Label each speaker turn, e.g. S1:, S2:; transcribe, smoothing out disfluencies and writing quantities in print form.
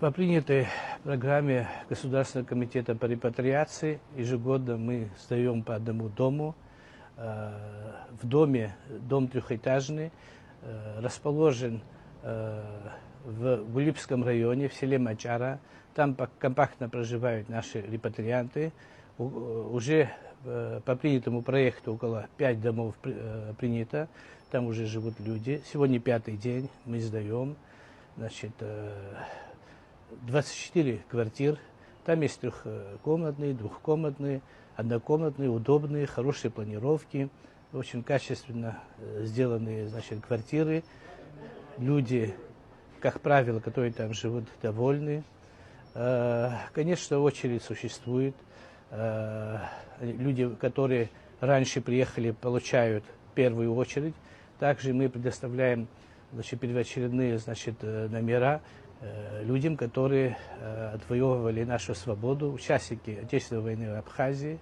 S1: По принятой программе Государственного комитета по репатриации ежегодно мы сдаем по одному дому. В доме, дом трехэтажный, расположен в Гулипском районе, в селе Мачара. Там компактно проживают наши репатрианты. Уже по принятому проекту около 5 домов принято. Там уже живут люди. Сегодня 5-й день мы сдаем. Значит, 24 квартир. Там есть трехкомнатные, двухкомнатные, однокомнатные, удобные, хорошие планировки, очень качественно сделанные, значит, квартиры. Люди, как правило, которые там живут, довольны. Конечно, очередь существует. Люди, которые раньше приехали, получают первую очередь. Также мы предоставляем, значит, первоочередные, значит, номера людям, которые отвоевывали нашу свободу, участники Отечественной войны в Абхазии.